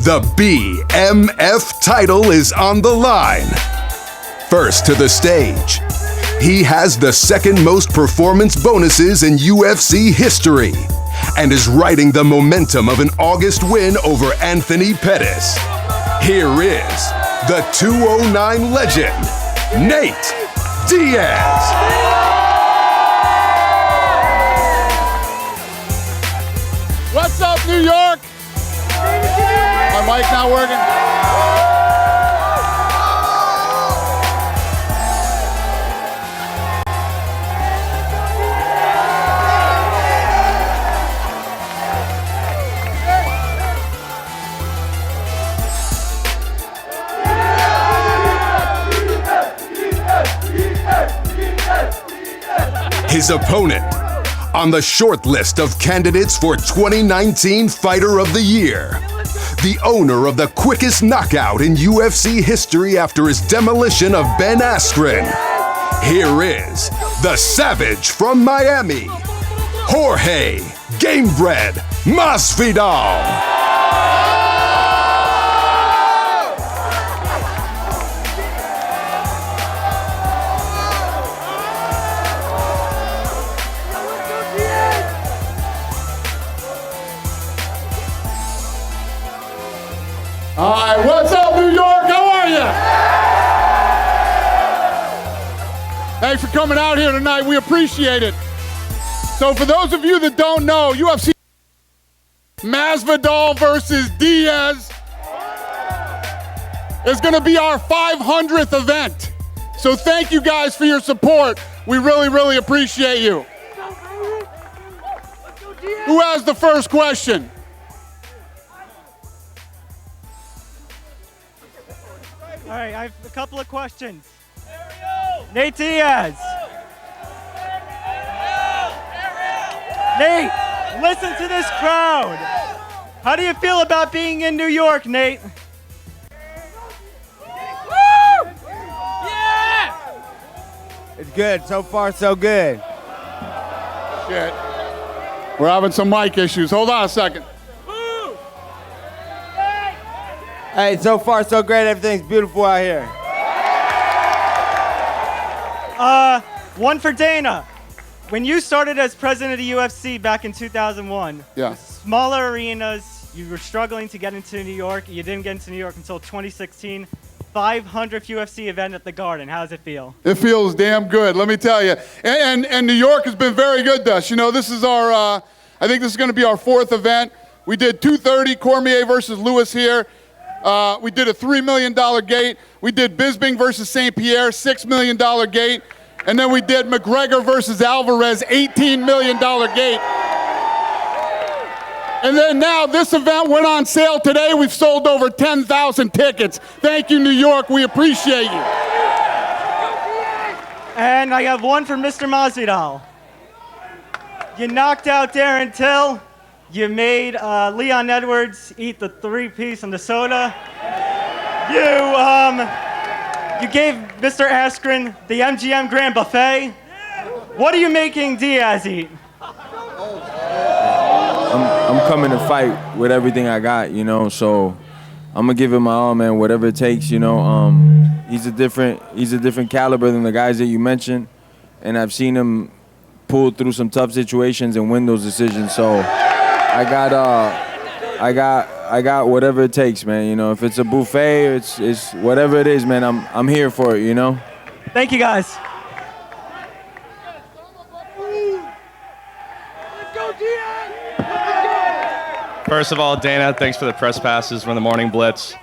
The BMF title is on the line. First to the stage, he has the second most performance bonuses in UFC history and is riding the momentum of an August win over Anthony Pettis. Here is the 209 legend, Nate Diaz. What's up, New York? My mic not working? His opponent on the short list of candidates for 2019 Fighter of the Year. The owner of the quickest knockout in UFC history after his demolition of Ben Askren. Here is the Savage from Miami, Jorge Gamebred Masvidal. All right, what's up, New York? How are you? Thanks for coming out here tonight. We appreciate it. So for those of you that don't know, UFC Masvidal versus Diaz is going to be our 500th event. So thank you guys for your support. We really, really appreciate you. Who has the first question? All right, I have a couple of questions. Nate Diaz. Nate, listen to this crowd. How do you feel about being in New York, Nate? Yeah! It's good. So far, so good. Shit. We're having some mic issues. Hold on a second. Hey, so far, so great. Everything's beautiful out here. One for Dana. When you started as president of the UFC back in 2001, Yeah. smaller arenas, you were struggling to get into New York. You didn't get into New York until 2016. 500th UFC event at the Garden. How does it feel? It feels damn good, let me tell you. And New York has been very good to us. You know, this is our, I think this is going to be our 4th event. We did 230 Cormier versus Lewis here. We did a $3 million gate. We did Bisping versus St. Pierre, $6 million gate. And then we did McGregor versus Alvarez, $18 million gate. And then now this event went on sale today. We've sold over 10,000 tickets. Thank you, New York. We appreciate you. And I have one for Mr. Masvidal. You knocked out Darren Till. You made Leon Edwards eat the 3-piece on the soda. You gave Mr. Askren the MGM Grand Buffet. What are you making Diaz eat? I'm coming to fight with everything I got, you know, so I'm gonna give it my all, man, whatever it takes, you know. He's a different caliber than the guys that you mentioned, and I've seen him pull through some tough situations and win those decisions. So I got whatever it takes, man. You know, if it's a buffet, it's whatever it is, man. I'm here for it, you know. Thank you, guys. First of all, Dana, thanks for the press passes from the Morning Blitz.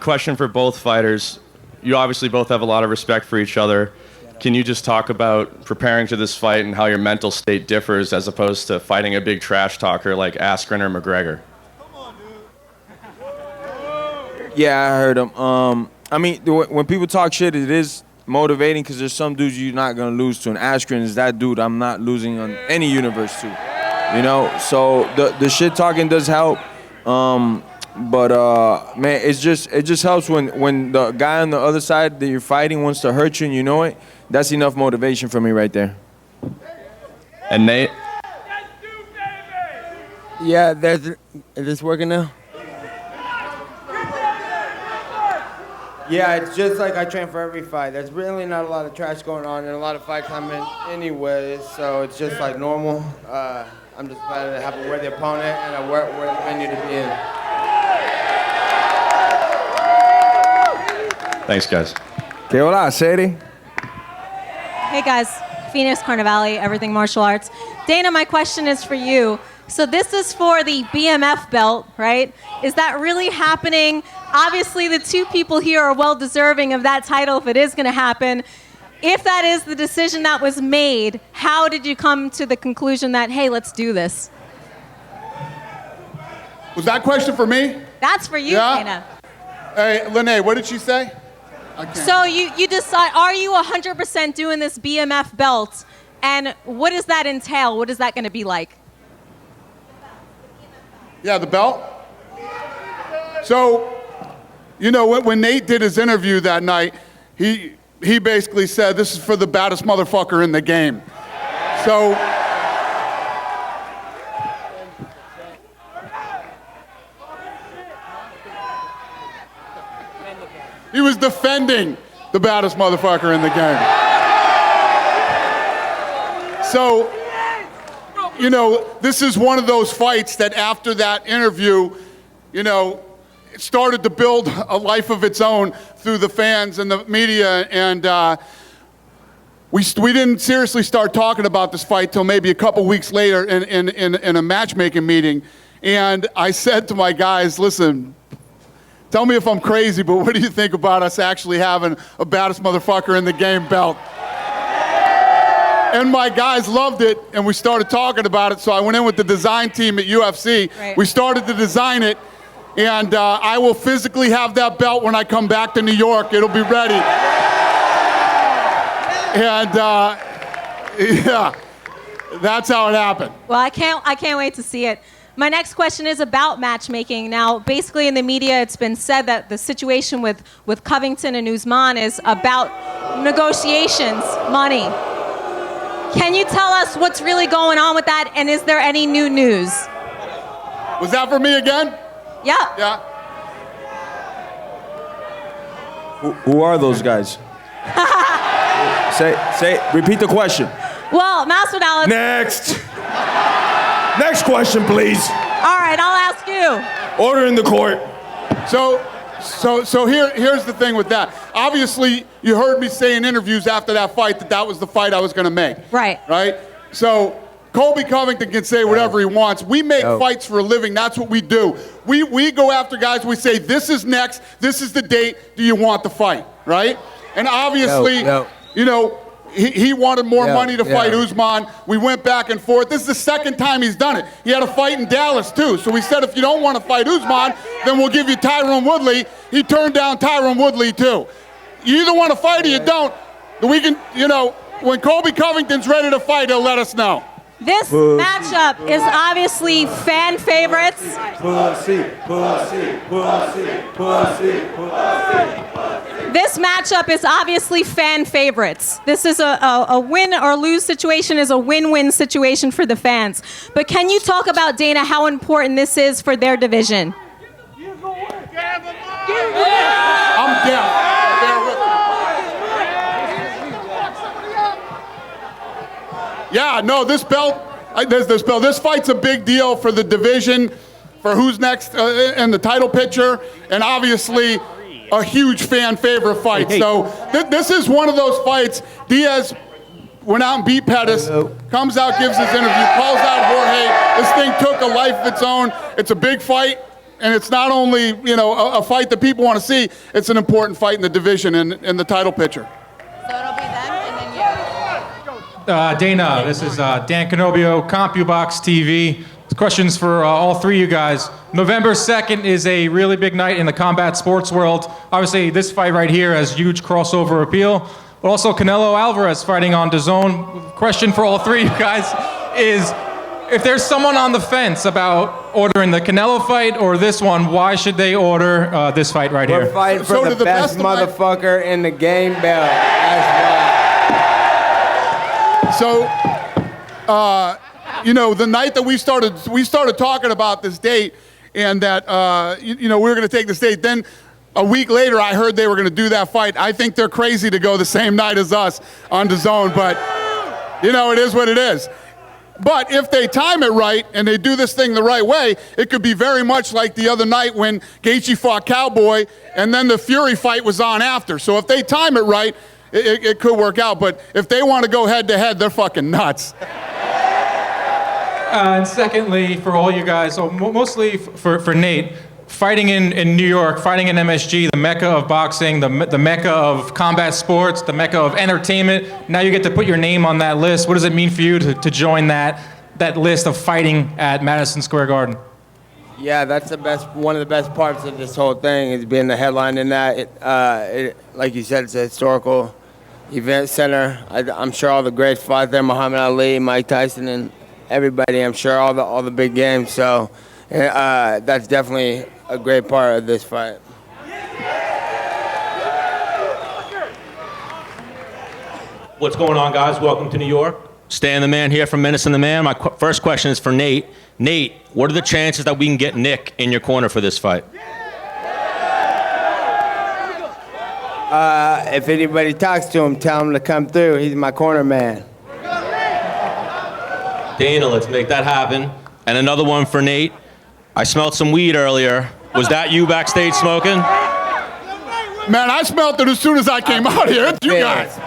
Question for both fighters. You obviously both have a lot of respect for each other. Can you just talk about preparing to this fight and how your mental state differs as opposed to fighting a big trash talker like Askren or McGregor? Yeah, I heard him. I mean, when people talk shit, it is motivating because there's some dudes you're not going to lose to. And Askren is that dude I'm not losing on any universe to. You know, so the shit talking does help. But man, it just helps when the guy on the other side that you're fighting wants to hurt you and you know it. That's enough motivation for me right there. And Nate? Yeah, is this working now? Yeah, it's just like I train for every fight. There's really not a lot of trash going on in a lot of fights I'm in anyways, so it's just like normal. I'm just glad to have a worthy opponent and a worthy venue to be in. Thanks, guys. Que hola, Sadie. Hey guys, Phoenix Carnivale, Everything Martial Arts. Dana, my question is for you. So this is for the BMF belt, right? Is that really happening? Obviously, the two people here are well deserving of that title if it is going to happen. If that is the decision that was made, how did you come to the conclusion that, hey, let's do this? Was that question for me? That's for you, Yeah? Dana. Hey, Lene, what did she say? So you decide, are you 100% doing this BMF belt? And what does that entail? What is that going to be like? Yeah, the belt. So, you know, when Nate did his interview that night, he basically said, this is for the baddest motherfucker in the game. So, he was defending the baddest motherfucker in the game. So, you know, this is one of those fights that after that interview, you know, it started to build a life of its own through the fans and the media, and we didn't seriously start talking about this fight till maybe a couple weeks later in a matchmaking meeting. And I said to my guys, listen, tell me if I'm crazy, but what do you think about us actually having a baddest motherfucker in the game belt? And my guys loved it, and we started talking about it, so I went in with the design team at UFC. Right. We started to design it, and I will physically have that belt when I come back to New York. It'll be ready. And yeah, that's how it happened. Well, I can't wait to see it. My next question is about matchmaking. Now, basically in the media, it's been said that the situation with Covington and Usman is about negotiations, money. Can you tell us what's really going on with that, and is there any new news? Was that for me again? Yeah. Yeah. Who are those guys? Repeat the question. Well, Masvidal. Next. Next question, please. All right, I'll ask you. Order in the court. So here's the thing with that. Obviously, you heard me say in interviews after that fight that was the fight I was going to make. Right. Right? So Colby Covington can say whatever he wants. We make fights for a living. That's what we do. We go after guys. We say, this is next. This is the date. Do you want the fight? Right? And obviously, you know, he wanted more money to fight Usman. We went back and forth. This is the second time he's done it. He had a fight in Dallas, too. So we said, if you don't want to fight Usman, then we'll give you Tyron Woodley. He turned down Tyron Woodley, too. You either want to fight or you don't. We can, you know, when Colby Covington's ready to fight, he'll let us know. This matchup is obviously fan favorites. This matchup is obviously fan favorites. This is a win or lose situation, is a win-win situation for the fans. But can you talk about, Dana, how important this is for their division? I'm deaf. Bear with me. Yeah, no, this fight's a big deal for the division, for who's next in the title picture, and obviously a huge fan favorite fight. So this is one of those fights. Diaz went out and beat Pettis, comes out, gives his interview, calls out Jorge. This thing took a life of its own. It's a big fight, and it's not only, you know, a fight that people want to see, it's an important fight in the division and in the title picture. So it'll be them and then you. Dana, this is Dan Canobio, CompuBox TV. Questions for all three of you guys. November 2nd is a really big night in the combat sports world. Obviously, this fight right here has huge crossover appeal, but also Canelo Alvarez fighting on DAZN. Question for all three of you guys is, if there's someone on the fence about ordering the Canelo fight or this one, why should they order this fight right here? We're fighting for the best motherfucker in the game belt. That's why. So, you know, the night that we started talking about this date, and that, you know, we were going to take this date, then a week later, I heard they were going to do that fight. I think they're crazy to go the same night as us on DAZN, but, you know, it is what it is. But if they time it right and they do this thing the right way, it could be very much like the other night when Gaethje fought Cowboy and then the Fury fight was on after. So if they time it right, it could work out. But if they want to go head-to-head, they're fucking nuts. And secondly, for all you guys, so mostly for Nate, fighting in New York, fighting in MSG, the mecca of boxing, the mecca of combat sports, the mecca of entertainment. Now you get to put your name on that list. What does it mean for you to join that list of fighting at Madison Square Garden? Yeah, that's one of the best parts of this whole thing is being the headline in that. Like you said, it's a historical event center. I'm sure all the greats fought there, Muhammad Ali, Mike Tyson, and everybody. I'm sure all the big games. So that's definitely a great part of this fight. What's going on, guys? Welcome to New York. Stan the Man here from Menace and the Man. My first question is for Nate. Nate, what are the chances that we can get Nick in your corner for this fight? If anybody talks to him, tell him to come through. He's my corner man. Dana, let's make that happen. And another one for Nate. I smelled some weed earlier. Was that you backstage smoking? Man, I smelled it as soon as I came out here. It's you guys.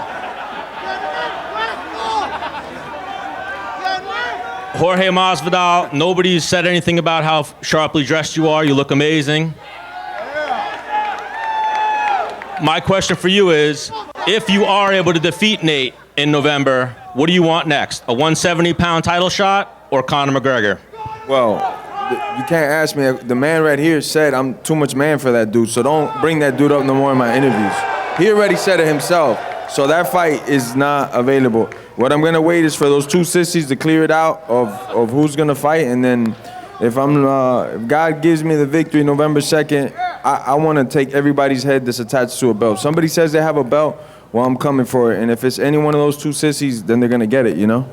Jorge Masvidal, nobody said anything about how sharply dressed you are. You look amazing. My question for you is, if you are able to defeat Nate in November, what do you want next? A 170-pound title shot or Conor McGregor? Well, you can't ask me. The man right here said I'm too much man for that dude, so don't bring that dude up no more in my interviews. He already said it himself, so that fight is not available. What I'm gonna wait is for those two sissies to clear it out of who's gonna fight, and then if God gives me the victory November 2nd, I want to take everybody's head that's attached to a belt. Somebody says they have a belt, well, I'm coming for it, and if it's any one of those two sissies, then they're gonna get it, you know?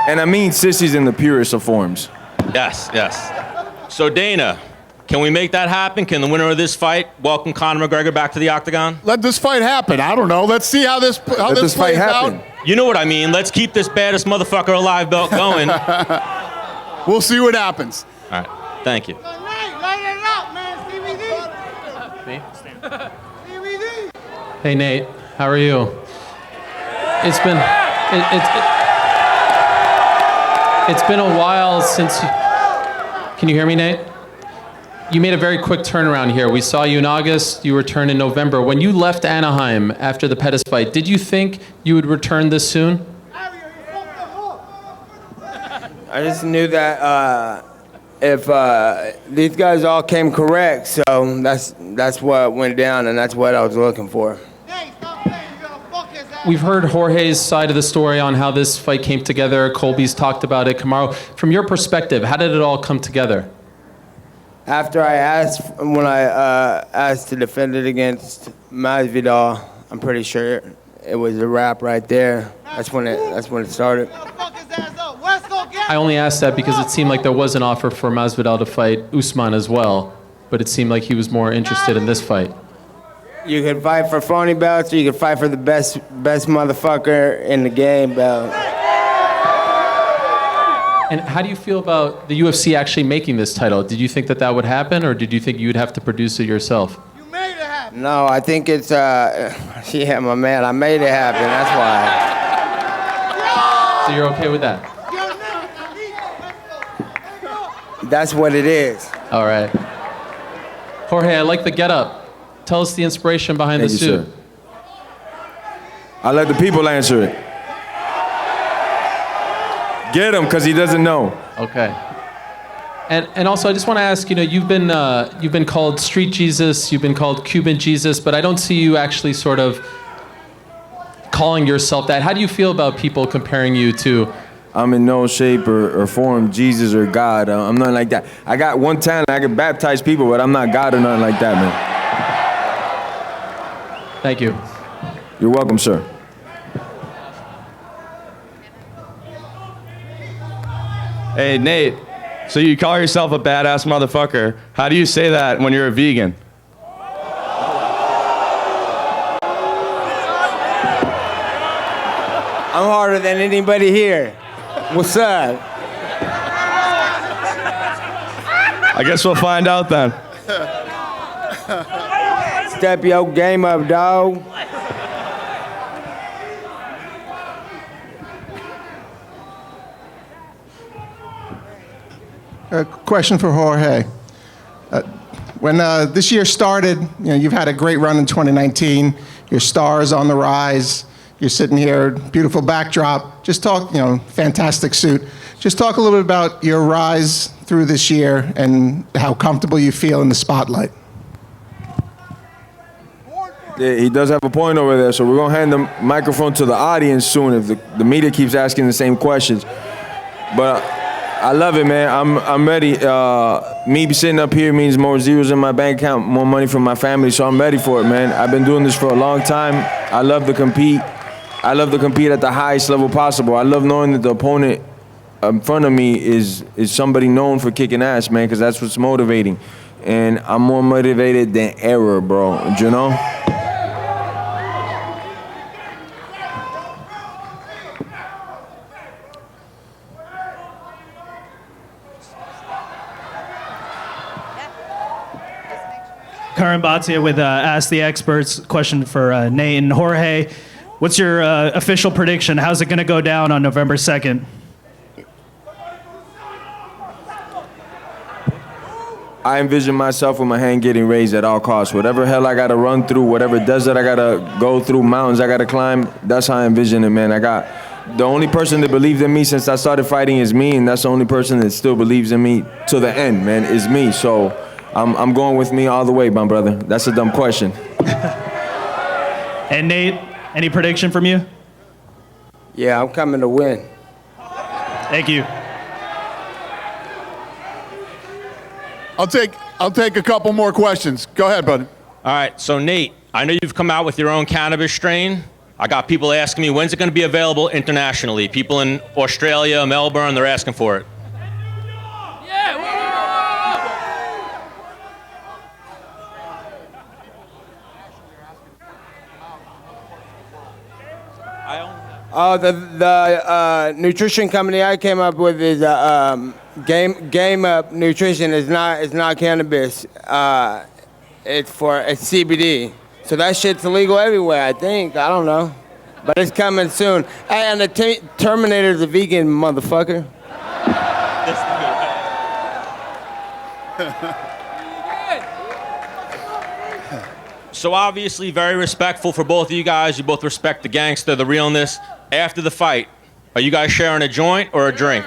And I mean sissies in the purest of forms. Yes, yes. So Dana, can we make that happen? Can the winner of this fight welcome Conor McGregor back to the octagon? Let this fight happen. I don't know. Let's see how this fight plays happen. out. You know what I mean. Let's keep this baddest motherfucker alive belt going. We'll see what happens. All right. Thank you. Hey Nate, how are you? It's been it's been a while since you, can you hear me, Nate? You made a very quick turnaround here. We saw you in August, you returned in November. When you left Anaheim after the Pettis fight, did you think you would return this soon? I just knew that if these guys all came correct, so that's what went down, and that's what I was looking for. We've heard Jorge's side of the story on how this fight came together. Colby's talked about it. Kamaru, from your perspective, how did it all come together? When I asked to defend it against Masvidal, I'm pretty sure it was a wrap right there. That's when it started. I only asked that because it seemed like there was an offer for Masvidal to fight Usman as well, but it seemed like he was more interested in this fight. You could fight for phony belts, or you could fight for the best motherfucker in the game belt. And how do you feel about the UFC actually making this title? Did you think that would happen, or did you think you'd have to produce it yourself? No, I think it's, yeah, my man, I made it happen, that's why. So you're okay with that? That's what it is. All right. Jorge, I like the getup. Tell us the inspiration behind the suit. Sir. I'll let the people answer it. Get him, because he doesn't know. Okay. And also, I just want to ask, you've been called Street Jesus, you've been called Cuban Jesus, but I don't see you actually sort of calling yourself that. How do you feel about people comparing you to? I'm in no shape or form Jesus or God. I'm nothing like that. I got one talent. I can baptize people, but I'm not God or nothing like that, man. Thank you. You're welcome, sir. Hey, Nate. So you call yourself a badass motherfucker. How do you say that when you're a vegan? I'm harder than anybody here. What's up? I guess we'll find out then. Step your game up, dog. A question for Jorge. When this year started, you've had a great run in 2019. Your star is on the rise. You're sitting here, beautiful backdrop. Just talk, fantastic suit. Just talk a little bit about your rise through this year and how comfortable you feel in the spotlight. Yeah, he does have a point over there, so we're going to hand the microphone to the audience soon if the media keeps asking the same questions. But I love it, man. I'm ready. Me sitting up here means more zeros in my bank account, more money from my family, so I'm ready for it, man. I've been doing this for a long time. I love to compete. I love to compete at the highest level possible. I love knowing that the opponent in front of me is somebody known for kicking ass, man, because that's what's motivating. And I'm more motivated than ever, bro, you know? Karan Bhatia with Ask the Experts. Question for Nate and Jorge. What's your official prediction? How's it going to go down on November 2nd? I envision myself with my hand getting raised at all costs. Whatever hell I gotta run through, whatever desert I gotta go through, mountains I gotta climb, that's how I envision it, man. I got the only person that believed in me since I started fighting is me, and that's the only person that still believes in me to the end, man, is me. So I'm going with me all the way, my brother. That's a dumb question. And Nate, any prediction from you? Yeah, I'm coming to win. Thank you. I'll take a couple more questions. Go ahead, buddy. All right, so Nate, I know you've come out with your own cannabis strain. I got people asking me, when's it going to be available internationally? People in Australia, Melbourne, they're asking for it. Oh, the nutrition company I came up with is Game Up Nutrition. Is not cannabis. It's CBD. So that shit's illegal everywhere, I think. I don't know, but it's coming soon. Hey, and the Terminator's a vegan, motherfucker. So obviously very respectful for both of you guys. You both respect the gangster, the realness. After the fight, are you guys sharing a joint or a drink?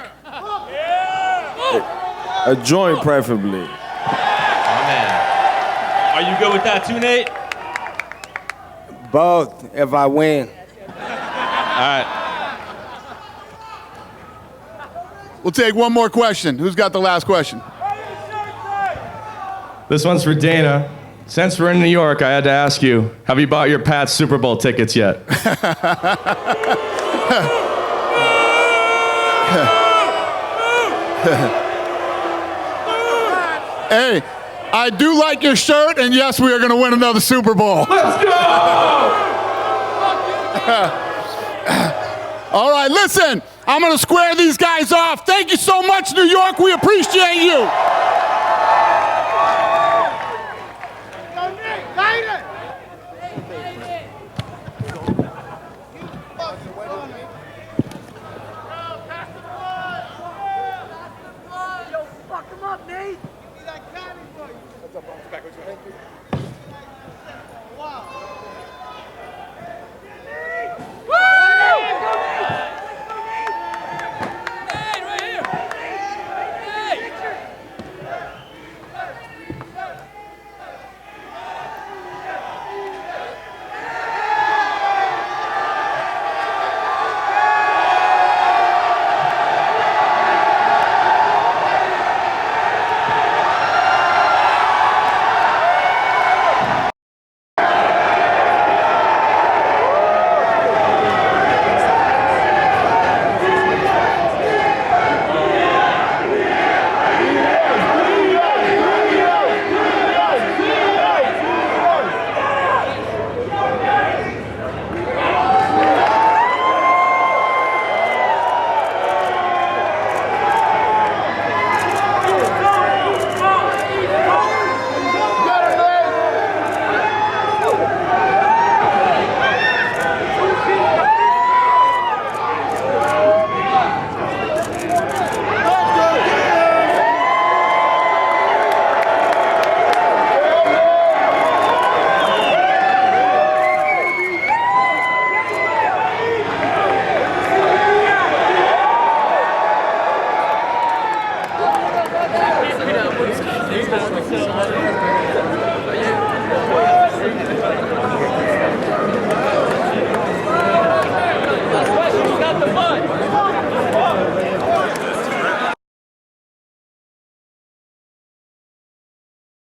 A joint, preferably. Oh, man. Are you good with that too, Nate? Both, if I win. All right. We'll take one more question. Who's got the last question? This one's for Dana. Since we're in New York, I had to ask you, have you bought your Pats Super Bowl tickets yet? Hey, I do like your shirt, and yes, we are going to win another Super Bowl. Let's go! All right, listen, I'm going to square these guys off. Thank you so much, New York. We appreciate you.